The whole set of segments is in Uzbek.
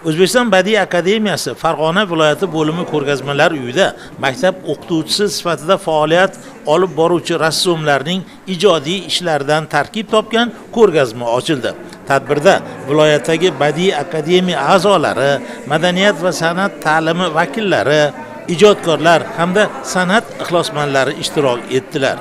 O'zbekiston Badiiy akademiyasi Farg'ona viloyati bo'limi ko'rgazmalar uyida maktab o'qituvchisi sifatida faoliyat olib boruvchi rassomlarning ijodiy ishlaridan tarkib topgan ko'rgazma ochildi. Tadbirda viloyatdagi Badiiy akademiya a'zolari, madaniyat va san'at ta'limi vakillari, ijodkorlar hamda san'at ixlosmandlari ishtirok etdilar.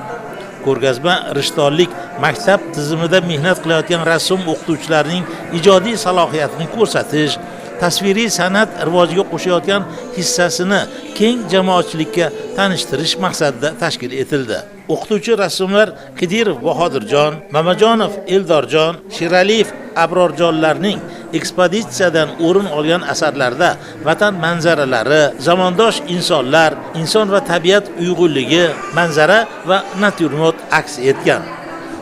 Ko'rgazma Rishtondlik maktab tizimida mehnat qilayotgan rassom o'qituvchilarning ijodiy salohiyatini ko'rsatish, tasviriy san'at rivojiga qo'shayotgan hissasini keng jamoatchilikka tanishtirish maqsadida tashkil etildi. O'qituvchi rassomlar Qidirov Bahodirjon, Mamajonov Eldorjon, Sheraliyev Abrorjonlarning ekspeditsiyadan o'rin olgan asarlarda vatan manzaralari, zamondosh insonlar, inson va tabiat uyg'unligi, manzara va natyurmort aks etgan.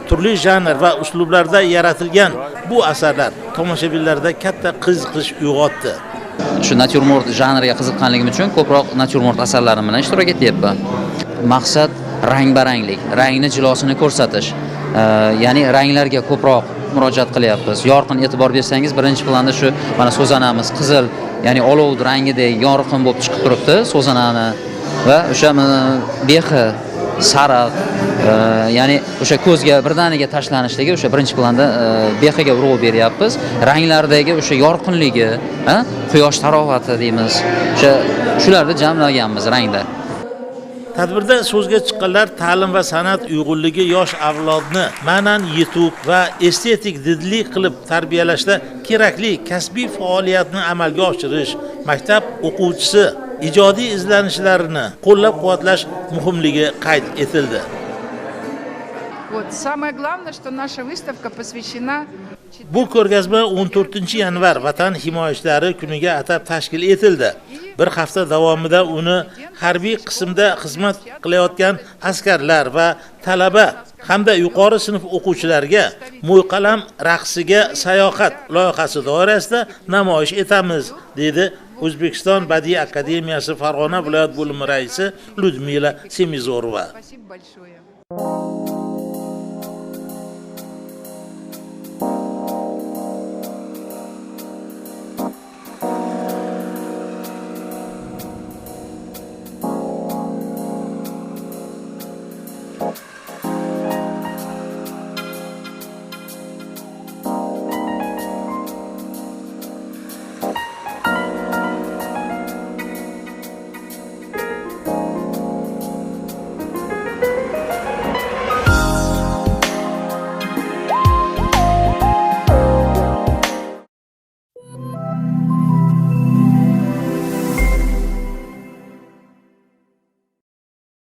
Turli janr va uslublarda yaratilgan bu asarlar tomoshabinlarda katta qiziqish uyg'otdi. Shu natyurmort janriga qiziqqanligim uchun ko'proq natyurmort asarlarim bilan ishtirok etyapman. Maqsad rang-baranglik, rangni jilosini ko'rsatish. Ya'ni ranglarga ko'proq murojaat qilyapmiz. Yorqin e'tibor bersangiz, birinchi planda shu mana so'zanamiz qizil, ya'ni olov rangidek yorqin bo'lib chiqib turibdi so'zanani va o'sha behi sariq, ya'ni o'sha ko'zga birdaniga tashlanishligi o'sha birinchi planda behiga urg'u beryapmiz. Ranglardagi o'sha yorqinligi, quyosh tarovati deymiz. Shularni jamlaganmiz ranglar. Tadbirda so'zga chiqqanlar ta'lim va san'at uyg'unligi yosh avlodni ma'nan yetuk va estetik didlik qilib tarbiyalashda kerakli kasbiy faoliyatni amalga oshirish, maktab o'quvchisi ijodiy izlanishlarini qo'llab-quvvatlash muhimligi qayd etildi. Самое главное, что наша выставка посвящена Bu ko'rgazma 14-yanvar Vatan himoyachilari kuniga atab tashkil etildi. Bir hafta davomida uni harbiy qismda xizmat qilayotgan askarlar va talaba hamda yuqori sinf o'quvchilariga Mo'yqalam raqsiga sayohat loyihasi doirasida namoyish etamiz, dedi O'zbekiston Badiiy akademiyasi Farg'ona viloyat bo'limi raisi Lyudmila Semizorova.